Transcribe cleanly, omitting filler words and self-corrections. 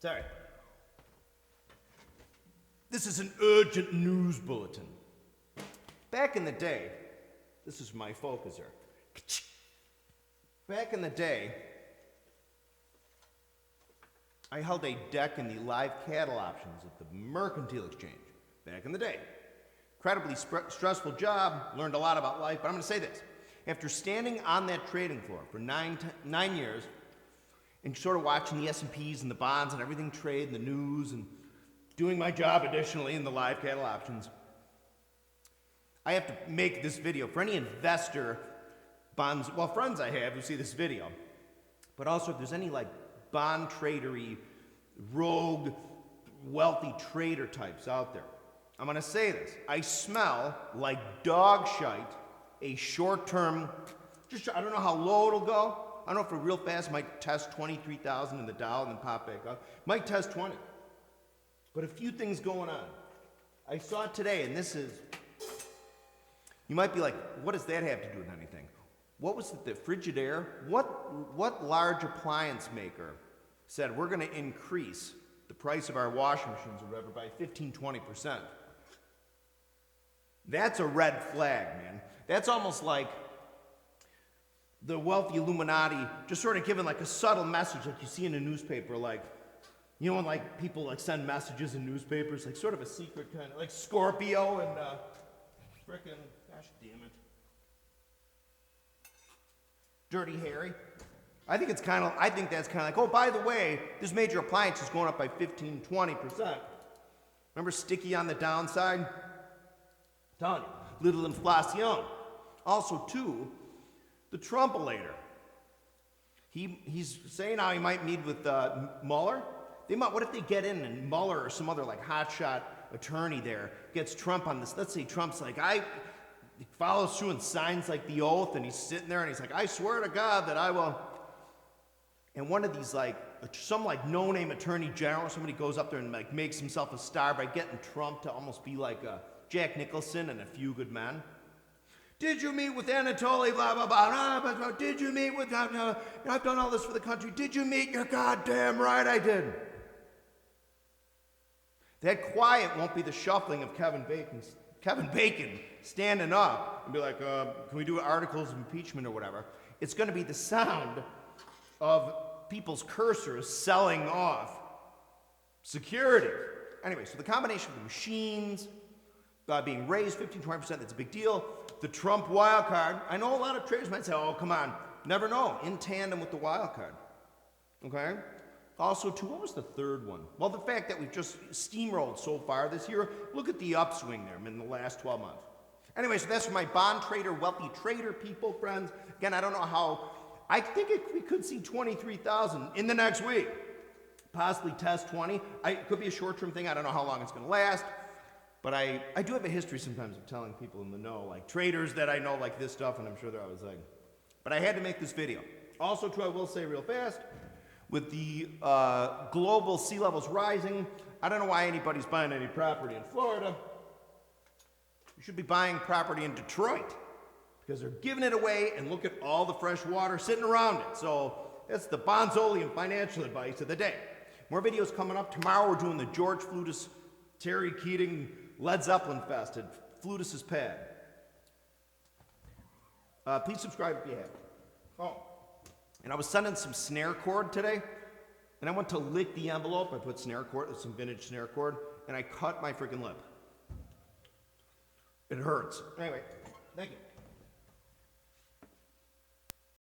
Sorry. This is an urgent news bulletin. Back in the day, this is my focuser. Back in the day, I held a deck in the live cattle options at the Mercantile Exchange. Back in the day. Incredibly stressful job, learned a lot about life, but I'm going to say this. After standing on that trading floor for nine years and sort of watching the S&Ps and the bonds and everything trade and the news and doing my job additionally in the live cattle options, I have to make this video for any investor, bonds, well, friends I have who see this video, but also if there's any like bond tradery, rogue, wealthy trader types out there. I'm going to say this. I smell like dog shite, a short-term, I don't know how low it'll go. I don't know if it real fast might test 23,000 in the Dow and then pop back up. Might test 20. But a few things going on. I saw it today, and this is, you might be like, what does that have to do with anything? What was it, the Frigidaire? What large appliance maker said we're going to increase the price of our washing machines or whatever by 15-20%? That's a red flag, man. That's almost like the wealthy Illuminati just sort of giving like a subtle message like you see in a newspaper, like, you know when like people like send messages in newspapers, like sort of a secret kind of, like Scorpio and frickin', gosh damn it, Dirty Harry. I think that's kind of like, oh, by the way, this major appliance is going up by 15-20%. Remember Sticky on the downside? Telling you, little inflation. Also, too, the Trumpolator. He's saying how he might meet with Mueller. What if they get in and Mueller or some other like hotshot attorney there gets Trump on this? Let's say Trump's like, he follows through and signs like the oath, and he's sitting there and he's like, I swear to God that I will. And one of these like, some like no-name attorney general, somebody goes up there and like makes himself a star by getting Trump to almost be like Jack Nicholson and A Few Good Men. Did you meet with Anatoly, blah, blah, blah, did you meet with, I've done all this for the country. Did you meet? You're goddamn right I did. That quiet won't be the shuffling of Kevin Bacon standing up and be like, can we do articles of impeachment or whatever? It's going to be the sound of people's cursors selling off security. Anyway, so the combination of the machines being raised 15-20%, that's a big deal. The Trump wild card. I know a lot of traders might say, oh, come on. Never know. In tandem with the wild card. Okay? Also, too, what was the third one? Well, the fact that we've just steamrolled so far this year. Look at the upswing there in the last 12 months. Anyway, so that's for my bond trader, wealthy trader people, friends. Again, I don't know how. I think we could see 23,000 in the next week. Possibly test 20. It could be a short-term thing. I don't know how long it's going to last. But I do have a history sometimes of telling people in the know, like traders that I know like this stuff, and I'm sure they're always like, but I had to make this video. Also, too, I will say real fast, with the global sea levels rising, I don't know why anybody's buying any property in Florida. You should be buying property in Detroit because they're giving it away, and look at all the fresh water sitting around it. So that's the Bonzoleum financial advice of the day. More videos coming up. Tomorrow we're doing the George Flutus, Terry Keating, Led Zeppelin Fest at Flutus's Pad. Please subscribe if you have. Oh, and I was sending some snare cord today, and I went to lick the envelope. I put snare cord, some vintage snare cord, and I cut my freaking lip. It hurts. Anyway, thank you.